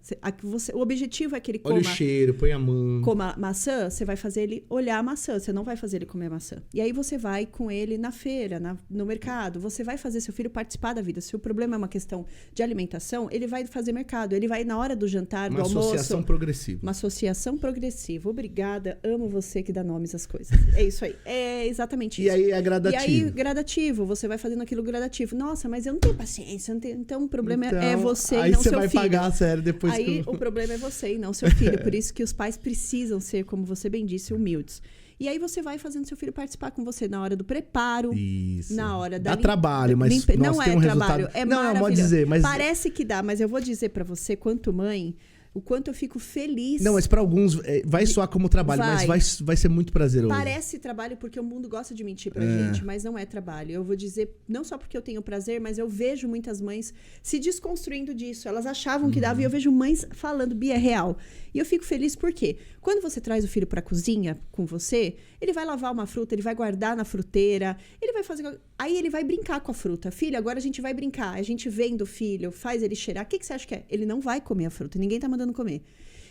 O objetivo é que ele Olha o cheiro, põe a mão. coma maçã, você vai fazer ele olhar a maçã, você não vai fazer ele comer a maçã. E aí você vai com ele na feira, no mercado, você vai fazer seu filho participar da vida. Se o problema é uma questão de alimentação, ele vai fazer mercado, ele vai na hora do jantar, do almoço. Uma associação progressiva. Uma associação progressiva. Obrigada, amo você que dá nomes às coisas. É isso aí. É exatamente isso. E aí é gradativo. E aí, gradativo. Você vai fazendo aquilo gradativo. Nossa, mas eu não tenho paciência. Não tenho... Então, o problema é você e não seu filho. Aí você vai pagar a sério depois. Aí o problema é você e não seu filho. Por isso que os pais precisam ser, como você bem disse, humildes. E aí você vai fazendo seu filho participar com você na hora do preparo. Isso. Na hora da dá trabalho, mas não tem é um trabalho, resultado. é não, maravilhoso. pode dizer, mas parece que dá, mas eu vou dizer pra você, quanto mãe, o quanto eu fico feliz. Não, mas pra alguns vai soar como trabalho, mas vai ser muito prazeroso. Parece trabalho porque o mundo gosta de mentir pra gente, mas não é trabalho. Eu vou dizer, não só porque eu tenho prazer, mas eu vejo muitas mães se desconstruindo disso. Elas achavam que dava e eu vejo mães falando, Bia, é real. E eu fico feliz porque quando você traz o filho pra cozinha com você, ele vai lavar uma fruta, ele vai guardar na fruteira, ele vai fazer... Aí ele vai brincar com a fruta. Filho, agora a gente vai brincar. A gente vem do filho, faz ele cheirar. O que você acha que é? Ele não vai comer a fruta. Ninguém tá mandando comer.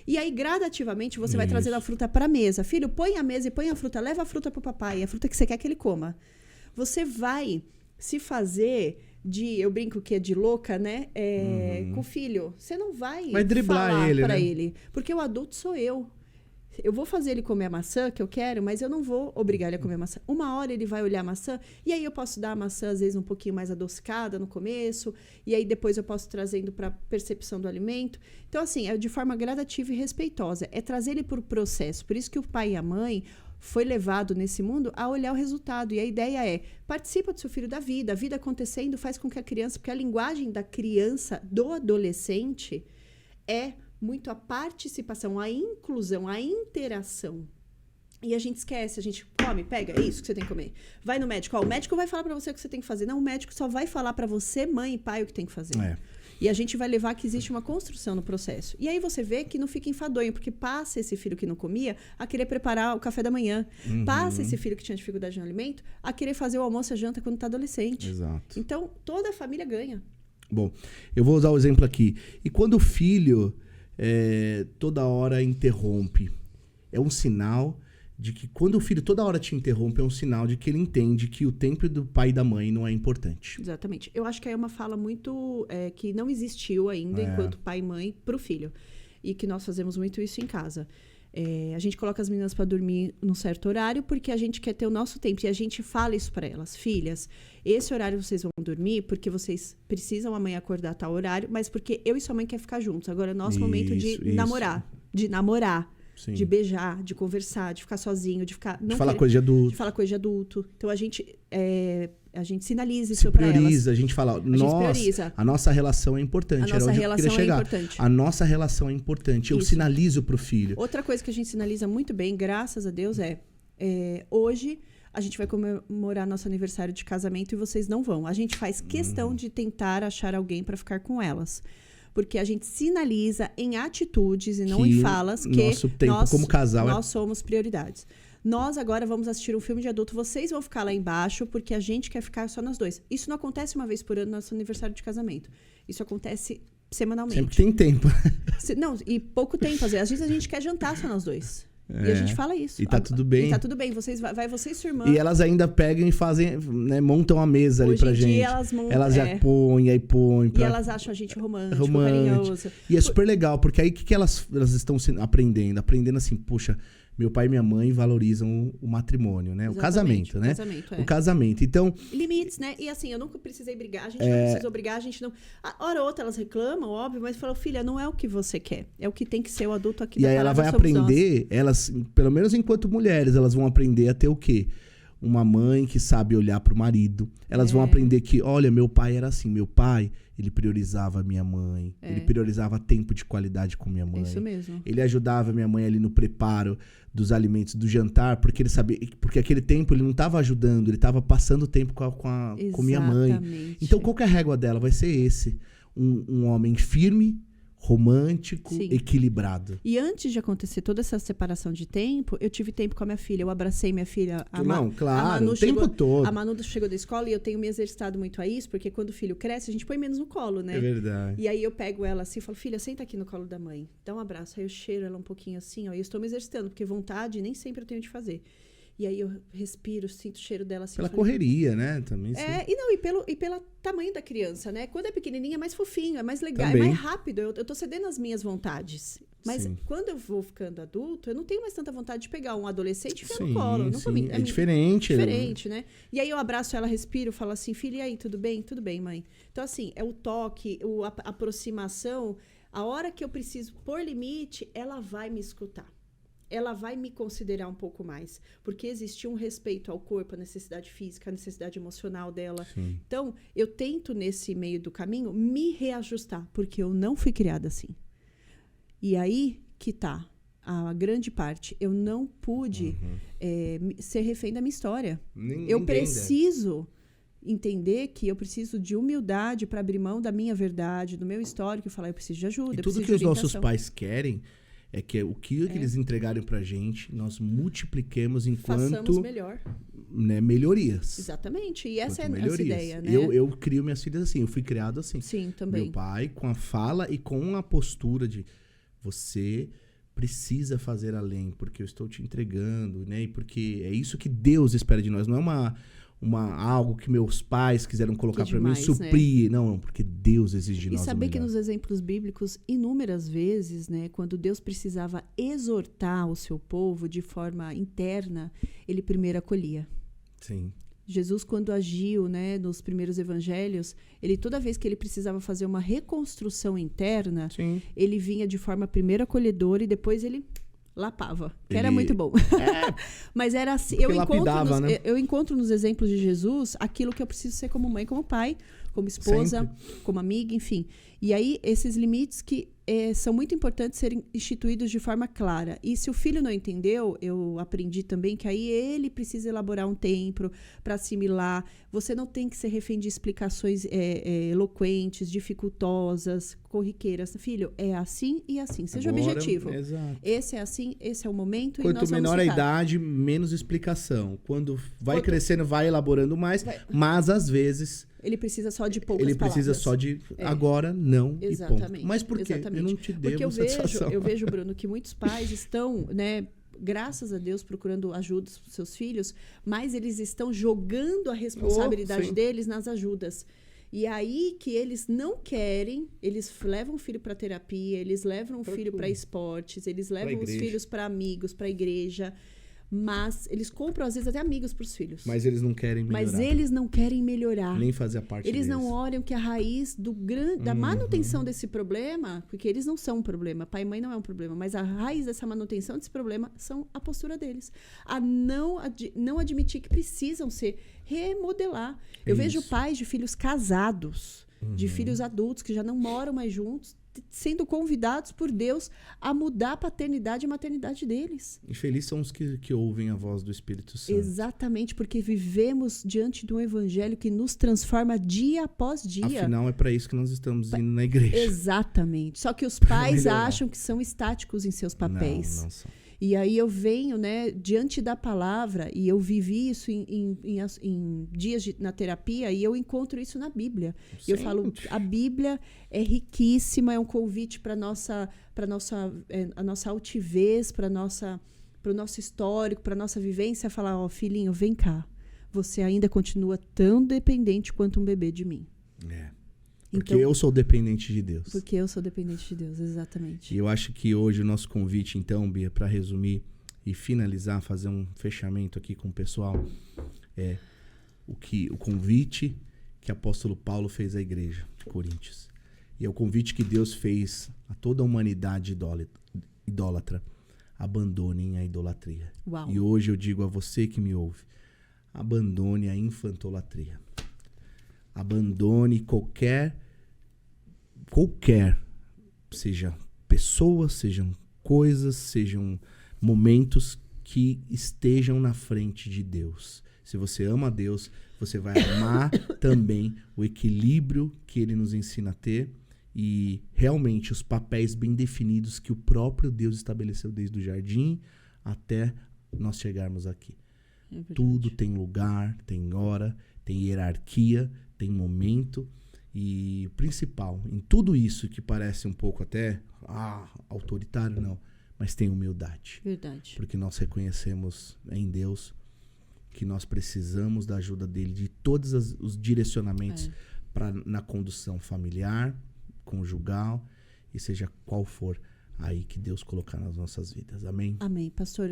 E aí, gradativamente, você vai trazendo a fruta pra mesa. Filho, põe a mesa e põe a fruta. Leva a fruta pro papai. A fruta que você quer que ele coma. Você vai se fazer de... Eu brinco que é de louca, né? Com o filho. Você não vai driblar falar ele, pra né? ele. Porque o adulto sou eu. Eu vou fazer ele comer a maçã que eu quero, mas eu não vou obrigar ele a comer a maçã. Uma hora ele vai olhar a maçã, e aí eu posso dar a maçã, às vezes, um pouquinho mais adocicada no começo, e aí depois eu posso trazendo para a percepção do alimento. Então, assim, é de forma gradativa e respeitosa. É trazer ele para o processo. Por isso que o pai e a mãe foi levado nesse mundo a olhar o resultado. E a ideia é, participa do seu filho da vida. A vida acontecendo faz com que a criança... Porque a linguagem da criança, do adolescente, é... muito a participação, a inclusão, a interação. E a gente esquece, a gente come, pega, é isso que você tem que comer. Vai no médico, o médico vai falar pra você o que você tem que fazer. Não, o médico só vai falar pra você, mãe e pai, o que tem que fazer. E a gente vai levar que existe uma construção no processo. E aí você vê que não fica enfadonho, porque passa esse filho que não comia a querer preparar o café da manhã. Passa esse filho que tinha dificuldade no alimento a querer fazer o almoço e a janta quando tá adolescente. Exato. Então, toda a família ganha. Bom, eu vou usar o exemplo aqui. E quando o filho... toda hora interrompe. É um sinal de que quando o filho toda hora te interrompe, é um sinal de que ele entende que o tempo do pai e da mãe não é importante. Exatamente. Eu acho que é uma fala muito... que não existiu ainda enquanto pai e mãe pro filho. E que nós fazemos muito isso em casa. A gente coloca as meninas para dormir num certo horário porque a gente quer ter o nosso tempo. E a gente fala isso para elas. Filhas, esse horário vocês vão dormir porque vocês precisam amanhã acordar a tal horário, mas porque eu e sua mãe quer ficar juntos. Agora é nosso momento de namorar. De namorar. Sim. De beijar, de conversar, de ficar sozinho, de ficar... De falar coisa de adulto. De falar coisa de adulto. Então, a gente sinaliza isso para elas. Prioriza, a gente fala, a nossa relação é importante. A nossa relação é importante. A nossa relação é importante. Eu sinalizo pro filho. Outra coisa que a gente sinaliza muito bem, graças a Deus, hoje a gente vai comemorar nosso aniversário de casamento e vocês não vão. A gente faz questão de tentar achar alguém para ficar com elas. Porque a gente sinaliza em atitudes e não em falas que nosso tempo como casal nós somos prioridades. Nós agora vamos assistir um filme de adulto, vocês vão ficar lá embaixo porque a gente quer ficar só nós dois. Isso não acontece uma vez por ano no nosso aniversário de casamento. Isso acontece semanalmente. Sempre tem tempo. Não, e pouco tempo. Às vezes a gente quer jantar só nós dois. E a gente fala isso. E tá tudo bem. E tá tudo bem. Vai você e sua irmã. E elas ainda pegam e fazem, né, montam a mesa ali pra gente. Elas já põem, aí põem. E elas acham a gente romântico. Carinhoso. E é super legal, porque aí o que elas estão aprendendo? Aprendendo assim, puxa, meu pai e minha mãe valorizam o matrimônio, né? Exatamente, o casamento, né? O casamento. Então... Limites, né? E assim, eu nunca precisei brigar. A gente não precisou brigar, a gente não... A hora ou outra elas reclamam, óbvio, mas falam, filha, não é o que você quer. É o que tem que ser o adulto aqui da palavra. E aí ela vai aprender, elas, pelo menos enquanto mulheres, elas vão aprender a ter o quê? Uma mãe que sabe olhar pro marido. Elas vão aprender que, olha, meu pai era assim. Meu pai, ele priorizava a minha mãe. Ele priorizava tempo de qualidade com minha mãe. Isso mesmo. Ele ajudava minha mãe ali no preparo dos alimentos do jantar, porque ele sabia, porque aquele tempo ele não estava ajudando, ele estava passando tempo com minha mãe. Então, qual que é a régua dela? Vai ser esse. Um homem firme, romântico, Sim. equilibrado. E antes de acontecer toda essa separação de tempo, eu tive tempo com a minha filha. Eu abracei minha filha. Não, claro, o tempo todo. A Manu chegou da escola e eu tenho me exercitado muito a isso, porque quando o filho cresce, a gente põe menos no colo, né? É verdade. E aí eu pego ela assim e falo, filha, senta aqui no colo da mãe. Dá um abraço. Aí eu cheiro ela um pouquinho assim, ó. E eu estou me exercitando, porque vontade nem sempre eu tenho de fazer. E aí eu respiro, sinto o cheiro dela assim. Pela correria, né? Também. E pelo tamanho da criança, né? Quando é pequenininha é mais fofinho, é mais legal, Também. é mais rápido. Eu tô cedendo as minhas vontades. Mas Sim. quando eu vou ficando adulto, eu não tenho mais tanta vontade de pegar um adolescente e enfiar no Sim, colo. Não sim. É diferente. Diferente, né? E aí eu abraço ela, respiro, falo assim, filha, e aí, tudo bem? Tudo bem, mãe. Então, assim, é o toque, a aproximação. A hora que eu preciso pôr limite, ela vai me escutar. Ela vai me considerar um pouco mais. Porque existe um respeito ao corpo, a necessidade física, a necessidade emocional dela. Sim. Então, eu tento, nesse meio do caminho, me reajustar. Porque eu não fui criada assim. E aí que tá a grande parte. Eu não pude ser refém da minha história. Eu preciso entender que eu preciso de humildade para abrir mão da minha verdade, do meu histórico e falar, eu preciso de ajuda. E tudo que os nossos pais querem é que o que eles entregarem pra gente, nós multipliquemos enquanto... Façamos melhor. Né, melhorias. Exatamente. E essa é a melhorias. nossa ideia, né? Eu crio minhas filhas assim. Eu fui criado assim. Sim, também. Meu pai, com a fala e com a postura de... Você precisa fazer além, porque eu estou te entregando, né? E porque é isso que Deus espera de nós. Não é algo que meus pais quiseram colocar para mim, suprir. Né? Não, porque Deus exige de nós. E saber que nos exemplos bíblicos, inúmeras vezes, né, quando Deus precisava exortar o seu povo de forma interna, ele primeiro acolhia. Sim. Jesus, quando agiu, né, nos primeiros evangelhos, toda vez que ele precisava fazer uma reconstrução interna, Sim. ele vinha de forma primeiro acolhedora e depois ele lapava, que era muito bom. Mas era assim, eu encontro nos exemplos de Jesus aquilo que eu preciso ser como mãe, como pai, como esposa, como amiga, enfim. E aí, esses limites que são muito importantes serem instituídos de forma clara. E se o filho não entendeu, eu aprendi também que aí ele precisa elaborar um tempo para assimilar. Você não tem que ser refém de explicações eloquentes, dificultosas, corriqueiras. Filho, é assim e assim. Seja objetivo. Exato. Esse é assim, esse é o momento. Quanto menor a idade, menos explicação. Quando vai crescendo, vai elaborando mais. Mas, às vezes... Ele precisa só de poucas palavras. Ele precisa só de agora, não Exatamente. e ponto. Mas por quê? Exatamente. Eu não te devo Porque satisfação. eu vejo, Bruno, que muitos pais estão, né, graças a Deus, procurando ajuda para os seus filhos, mas eles estão jogando a responsabilidade deles nas ajudas. E aí que eles não querem, eles levam o filho para terapia, eles levam o filho para esportes, eles levam os filhos para amigos, para a igreja. Mas eles compram, às vezes, até amigos para os filhos. Mas eles não querem melhorar. Mas eles não querem melhorar. Nem fazer a parte Eles deles. não olham que a raiz da manutenção desse problema, porque eles não são um problema, pai e mãe não é um problema, mas a raiz dessa manutenção desse problema são a postura deles. A não admitir que precisam se remodelar. Eu vejo pais de filhos casados, de filhos adultos que já não moram mais juntos, sendo convidados por Deus a mudar a paternidade e maternidade deles. E felizes são os que ouvem a voz do Espírito Santo. Exatamente, porque vivemos diante de um evangelho que nos transforma dia após dia. Afinal, é para isso que nós estamos indo na igreja. Exatamente. Só que os pais acham que são estáticos em seus papéis. Não são. E aí eu venho, né, diante da palavra, e eu vivi isso em dias na terapia, e eu encontro isso na Bíblia. E eu falo, a Bíblia é riquíssima, é um convite para a nossa altivez, para o nosso histórico, para a nossa vivência, falar, ó, filhinho, vem cá, você ainda continua tão dependente quanto um bebê de mim. Porque eu sou dependente de Deus. Porque eu sou dependente de Deus, exatamente. E eu acho que hoje o nosso convite, então, Bia, para resumir e finalizar, fazer um fechamento aqui com o pessoal, é o convite que o apóstolo Paulo fez à igreja de Coríntios. E é o convite que Deus fez a toda a humanidade idólatra. Abandonem a idolatria. Uau. E hoje eu digo a você que me ouve, abandone a infantolatria. Abandone qualquer, seja pessoas, sejam coisas, sejam momentos que estejam na frente de Deus. Se você ama a Deus, você vai amar também o equilíbrio que Ele nos ensina a ter e realmente os papéis bem definidos que o próprio Deus estabeleceu desde o jardim até nós chegarmos aqui. É verdade. Tudo tem lugar, tem hora, tem hierarquia, tem momento. E o principal, em tudo isso que parece um pouco até autoritário, não, mas tem humildade. Verdade. Porque nós reconhecemos em Deus que nós precisamos da ajuda dele, de todos os direcionamentos na condução familiar, conjugal, e seja qual for aí que Deus colocar nas nossas vidas. Amém? Amém. Pastor,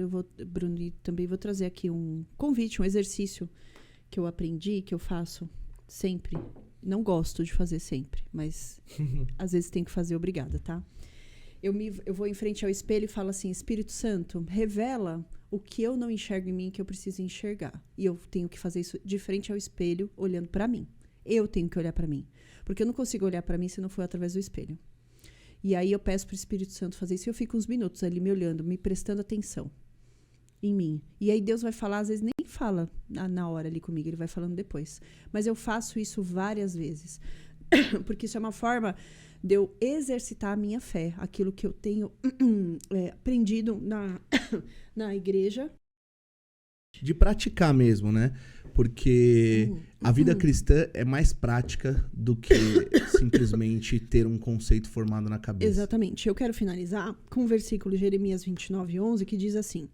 Bruno, e também vou trazer aqui um convite, um exercício que eu aprendi, que eu faço sempre. Não gosto de fazer sempre, mas às vezes tem que fazer, obrigada, tá? Eu vou em frente ao espelho e falo assim: Espírito Santo, revela o que eu não enxergo em mim que eu preciso enxergar. E eu tenho que fazer isso de frente ao espelho, olhando pra mim. Eu tenho que olhar pra mim. Porque eu não consigo olhar pra mim se não for através do espelho. E aí eu peço pro Espírito Santo fazer isso e eu fico uns minutos ali me olhando, me prestando atenção em mim. E aí Deus vai falar, às vezes nem fala na hora ali comigo, ele vai falando depois. Mas eu faço isso várias vezes. Porque isso é uma forma de eu exercitar a minha fé, aquilo que eu tenho aprendido na igreja. De praticar mesmo, né? Porque a vida cristã é mais prática do que simplesmente ter um conceito formado na cabeça. Exatamente. Eu quero finalizar com o versículo de Jeremias 29:11, que diz assim: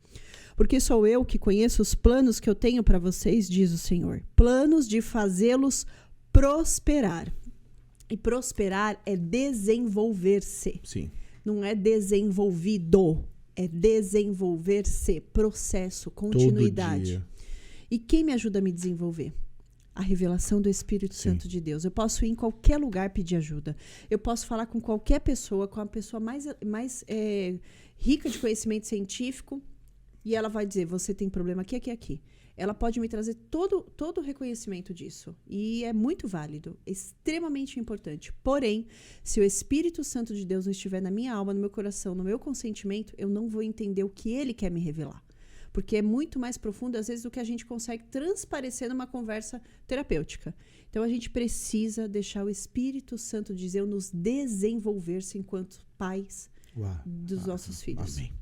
porque sou eu que conheço os planos que eu tenho para vocês, diz o Senhor. Planos de fazê-los prosperar. E prosperar é desenvolver-se. Sim. Não é desenvolvido. É desenvolver-se. Processo, continuidade. Todo dia. E quem me ajuda a me desenvolver? A revelação do Espírito Santo de Deus. Eu posso ir em qualquer lugar pedir ajuda. Eu posso falar com qualquer pessoa, com a pessoa mais rica de conhecimento científico, e ela vai dizer: você tem problema aqui, aqui, aqui. Ela pode me trazer todo o reconhecimento disso. E é muito válido, extremamente importante. Porém, se o Espírito Santo de Deus não estiver na minha alma, no meu coração, no meu consentimento, eu não vou entender o que ele quer me revelar. Porque é muito mais profundo, às vezes, do que a gente consegue transparecer numa conversa terapêutica. Então, a gente precisa deixar o Espírito Santo de Deus nos desenvolver-se enquanto pais dos nossos filhos. Amém.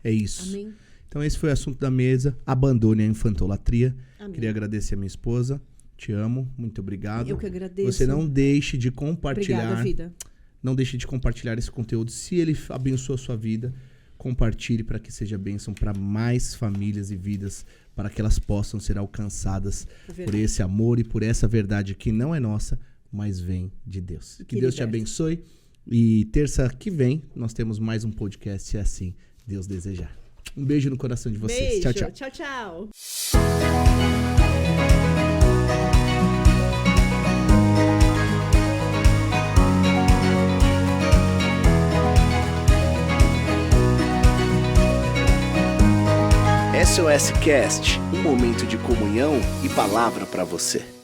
É isso. Amém. Então, esse foi o assunto da mesa. Abandone a infantolatria. Amém. Queria agradecer a minha esposa. Te amo. Muito obrigado. Eu que agradeço. Você não deixe de compartilhar. Obrigada, vida. Não deixe de compartilhar esse conteúdo. Se ele abençoa a sua vida, compartilhe para que seja bênção para mais famílias e vidas, para que elas possam ser alcançadas por esse amor e por essa verdade que não é nossa, mas vem de Deus. Que Deus te abençoe. E terça que vem nós temos mais um podcast, se assim Deus desejar. Um beijo no coração de vocês. Beijo. Tchau, tchau. Tchau, tchau. SOS Cast, um momento de comunhão e palavra para você.